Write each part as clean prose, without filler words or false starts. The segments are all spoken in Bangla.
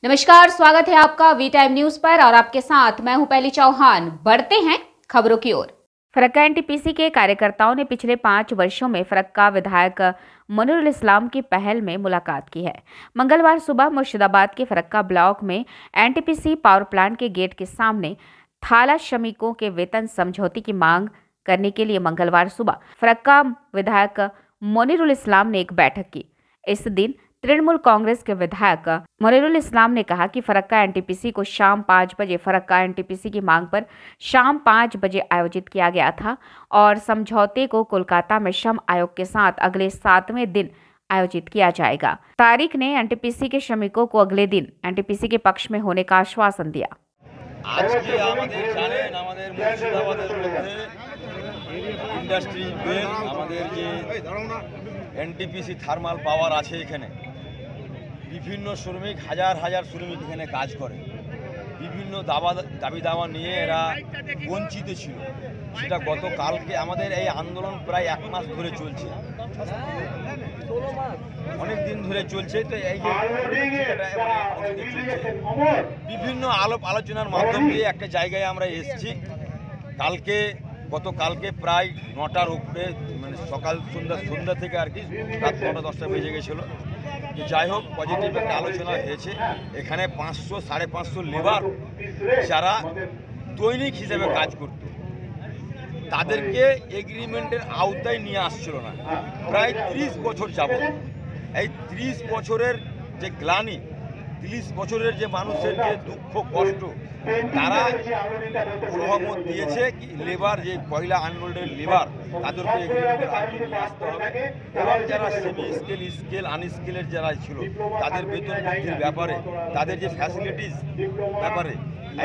नमस्कार, स्वागत है आपका वी टाइम न्यूज पर और आपके साथ मैं हूं पहली चौहान। बढ़ते हैं खबरों की ओर। फरक्का एनटीपीसी के कार्यकर्ताओं ने पिछले 5 वर्षों में फरक्का विधायक मोनिरुल इस्लाम की पहल में मुलाकात की है। मंगलवार सुबह मुर्शिदाबाद के फरक्का ब्लॉक में एनटीपीसी पावर प्लांट के गेट के सामने थाला श्रमिकों के वेतन समझौते की मांग करने के लिए मंगलवार सुबह फरक्का विधायक मोनिरुल इस्लाम ने एक बैठक की। इस दिन तृणमूल कांग्रेस के विधायक मोनिरुल इस्लाम ने कहा कि फरक्का एनटीपीसी को शाम 5 बजे फरक्का एनटीपीसी की मांग पर शाम 5 बजे आयोजित किया गया था और समझौते को कोलकाता में श्रम आयोग के साथ अगले 7वें दिन आयोजित किया जाएगा। तारिक ने एनटीपीसी के श्रमिकों को अगले दिन एनटीपीसी के पक्ष में होने का आश्वासन दिया। एनटीपीसी थार्माल पावर আছে এখানে বিভিন্ন শ্রমিক হাজার হাজার শ্রমিক এখানে কাজ করে বিভিন্ন দাবি দাওয়া নিয়ে এরা বঞ্চিত ছিল। সেটা গতকালকে আমাদের এই আন্দোলন প্রায় 1 মাস ধরে চলছে, অনেক দিন ধরে চলছে। তো এই যে বিভিন্ন আলোচনার মাধ্যম দিয়ে একটা জায়গায় আমরা এসেছি। গতকালকে প্রায় 9টার উপরে মানে সকাল সন্ধ্যা থেকে আর কি রাত 9টা-10টা বেজে গেছিলো। যাই হোক, পজিটিভ একটা আলোচনা হয়েছে। এখানে 500-550 লেবার যারা দৈনিক হিসেবে কাজ করত তাদেরকে এগ্রিমেন্টের আওতায় নিয়ে আসছিল না। প্রায় 30 বছর যাবত এই 30 বছরের যে গ্লানি, 30 বছরের যে মানুষের যে দুঃখ কষ্ট, তারা সহমত দিয়েছে কি লেবার যে পয়লা আনরোল্ডের লেবার তাদেরকে এগ্রিমেন্টের আওতায় নিয়ে আসতে হবে এবং যারা সেমি স্কেল আনস্কেলের যারা ছিল তাদের বেতন বৃদ্ধির ব্যাপারে, তাদের যে ফ্যাসিলিটিস ব্যাপারে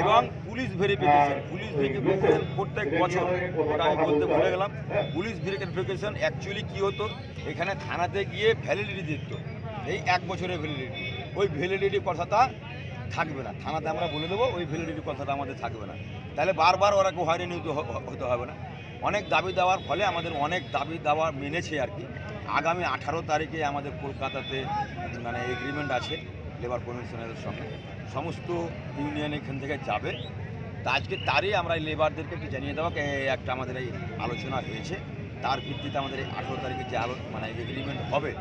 এবং পুলিশ ভেরিফিকেশন প্রত্যেক বছর, ওটা আমি বলতে ভুলে গেলাম। পুলিশ ভেরিফিকেশন অ্যাকচুয়ালি কী হতো, এখানে থানাতে গিয়ে ভ্যালিডিটি দিত, এই 1 বছরের ভ্যালিডিটি। ওই ভ্যালিডিটি কথাটা থাকবে না, থানাতে আমরা বলে দেবো ওই ভ্যালিডিটি কথাটা আমাদের থাকবে না। তাহলে বারবার ওরা কেউ হয়রানি হতে হবে না। অনেক দাবি দেওয়ার ফলে আমাদের অনেক দাবি দেওয়া মেনেছে আর কি। আগামী 18 তারিখে আমাদের কলকাতাতে মানে এগ্রিমেন্ট আছে লেবার কমিশনারের সঙ্গে, সমস্ত ইউনিয়ন এখান থেকে যাবে। তা আজকে তারই আমরা লেবারদেরকে একটু জানিয়ে দেওয়া একটা আমাদের এই আলোচনা হয়েছে। তার ভিত্তিতে আমাদের এই 18 তারিখে যে মানে এগ্রিমেন্ট হবে।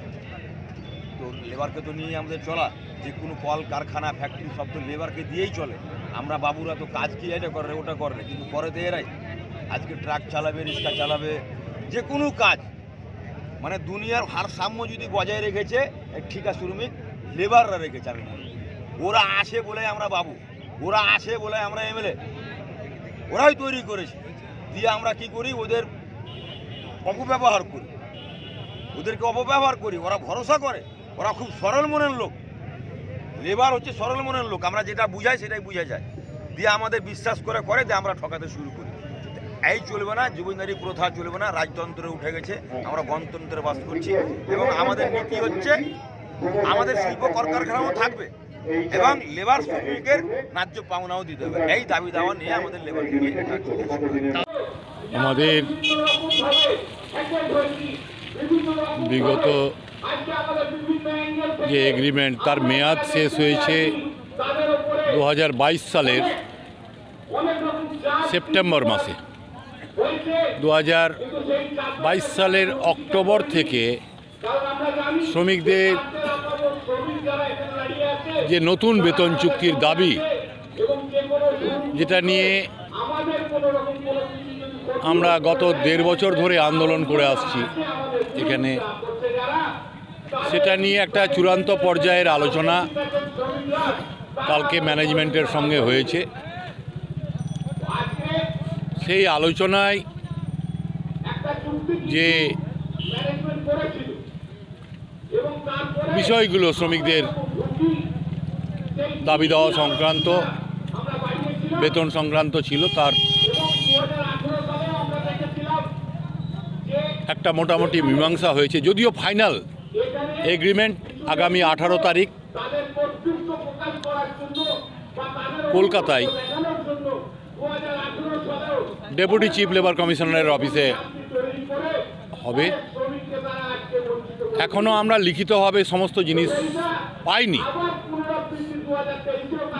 তো লেবারকে তো নিয়ে আমাদের চলা, যে কোনো কল কারখানা ফ্যাক্টরি সব তো লেবারকে দিয়েই চলে। আমরা বাবুরা তো কাজ কি এটা করে ওটা করে, কিন্তু করে তো এরাই। আজকে ট্রাক চালাবে, রিক্সা চালাবে, যে কোনো কাজ মানে দুনিয়ার ভারসাম্য যদি বজায় রেখেছে ঠিকা শ্রমিক লেবাররা রেখেছে। আমি মনে করি ওরা আসে বলে আমরা বাবু, ওরা আসে বলে আমরা এমএলএ, ওরাই তৈরি করেছে। দিয়ে আমরা কি করি, ওদের অপব্যবহার করি, ওদেরকে অপব্যবহার করি। ওরা ভরসা করে, ওরা খুব সরল মনের লোক। লেবার হচ্ছে সরল মনের লোক, আমরা যেটা বুঝাই সেটাই বুঝা যায়। দিয়ে আমাদের বিশ্বাস করে যে আমরা ঠকাতে শুরু করি। এই চলবে না, জমিদারি প্রথা চলবে না, রাজতন্ত্রে উঠে গেছে, আমরা গণতন্ত্রে বাস করছি। এবং আমাদের নীতি হচ্ছে আমাদের শিল্প কলকারখানাও থাকবে এবং লেবার শ্রমিকের ন্যায্য পাওনাও দিতে হবে। এই দাবি দাওয়া নিয়ে আমাদের লেবার আমাদের বিগত যে এগ্রিমেন্ট তার মেয়াদ শেষ হয়েছে 2022 সালের সেপ্টেম্বর মাসে। 2022 সালের অক্টোবর থেকে শ্রমিকদের যে নতুন বেতন চুক্তির দাবি, যেটা নিয়ে আমরা গত 1.5 বছর ধরে আন্দোলন করে আসছি এখানে, সেটা নিয়ে একটা চূড়ান্ত পর্যায়ের আলোচনা কালকে ম্যানেজমেন্টের সঙ্গে হয়েছে। সেই আলোচনায় যে বিষয়গুলো শ্রমিকদের দাবি দেওয়া সংক্রান্ত, বেতন সংক্রান্ত ছিল, তার একটা মোটামুটি মীমাংসা হয়েছে। যদিও ফাইনাল এগ্রিমেন্ট আগামী 18 তারিখ কলকাতায় ডেপুটি চিফ লেবার কমিশনারের অফিসে হবে। এখনও আমরা লিখিতভাবে সমস্ত জিনিস পাইনি,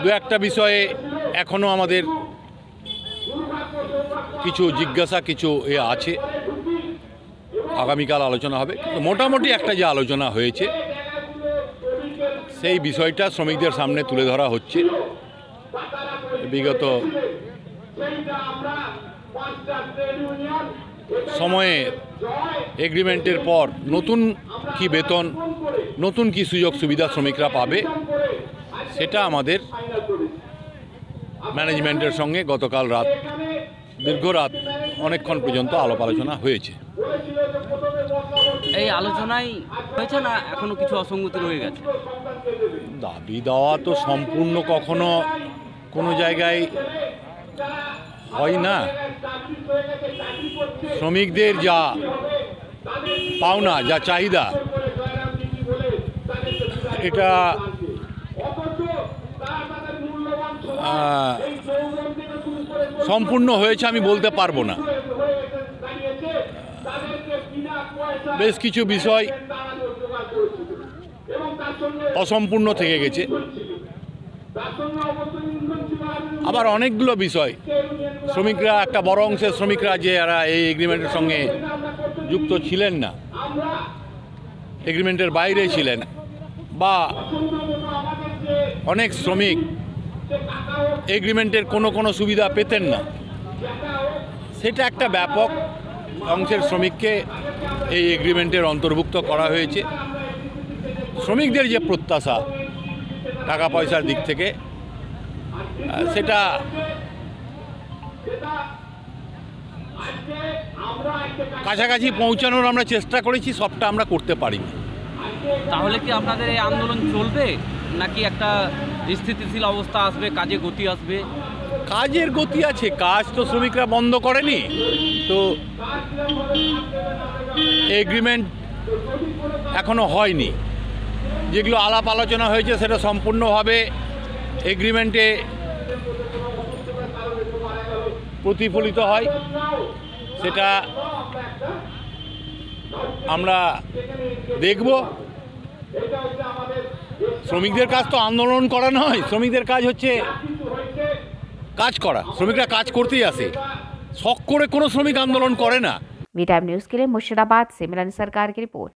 দু একটা বিষয়ে এখনও আমাদের কিছু জিজ্ঞাসা কিছু আছে, আগামীকাল আলোচনা হবে। কিন্তু মোটামুটি একটা যে আলোচনা হয়েছে সেই বিষয়টা শ্রমিকদের সামনে তুলে ধরা হচ্ছে। বিগত সময়ে এগ্রিমেন্টের পর নতুন কি বেতন, নতুন কি সুযোগ সুবিধা শ্রমিকরা পাবে, সেটা আমাদের ম্যানেজমেন্টের সঙ্গে গতকাল রাত দীর্ঘ রাত অনেকক্ষণ পর্যন্ত আলাপ আলোচনা হয়েছে। এই আলোচনায় হয়েছে না এখনো কিছু অসঙ্গতি রয়ে গেছে? দাবি দেওয়া তো সম্পূর্ণ কখনো কোনো জায়গায় হয় না। শ্রমিকদের যা পাওনা, যা চাহিদা, এটা সম্পূর্ণ হয়েছে আমি বলতে পারবো না। বেশ কিছু বিষয় অসম্পূর্ণ থেকে গেছে, আবার অনেকগুলো বিষয় শ্রমিকরা, একটা বড় অংশের শ্রমিকরা যে এরা এই এগ্রিমেন্টের সঙ্গে যুক্ত ছিলেন না, এগ্রিমেন্টের বাইরে ছিলেন, বা অনেক শ্রমিক এগ্রিমেন্টের কোনো সুবিধা পেতেন না, সেটা একটা ব্যাপক অংশের শ্রমিককে এই এগ্রিমেন্টের অন্তর্ভুক্ত করা হয়েছে। শ্রমিকদের যে প্রত্যাশা টাকা পয়সার দিক থেকে, সেটা কাছাকাছি পৌঁছানোর আমরা চেষ্টা করেছি, সবটা আমরা করতে পারিনি। তাহলে কি আপনাদের এই আন্দোলন চলবে, নাকি একটা স্থিতিশীল অবস্থা আসবে, কাজে গতি আসবে? কাজের গতি আছে, কাজ তো শ্রমিকরা বন্ধ করেনি। তো এগ্রিমেন্ট এখনো হয়নি, যেগুলো আলাপ আলোচনা হয়েছে সেটা সম্পূর্ণভাবে এগ্রিমেন্টে প্রতিফলিত হয়, সেটা আমরা দেখব। শ্রমিকদের কাজ তো আন্দোলন করা নয়, শ্রমিকদের কাজ হচ্ছে কাজ করা। শ্রমিকরা কাজ করতেই আসে, শখ করে কোনো শ্রমিক आंदोलन करे ना। वी टाइम न्यूज़ के लिए मुर्शिदाबाद से मिलन सरकार की रिपोर्ट।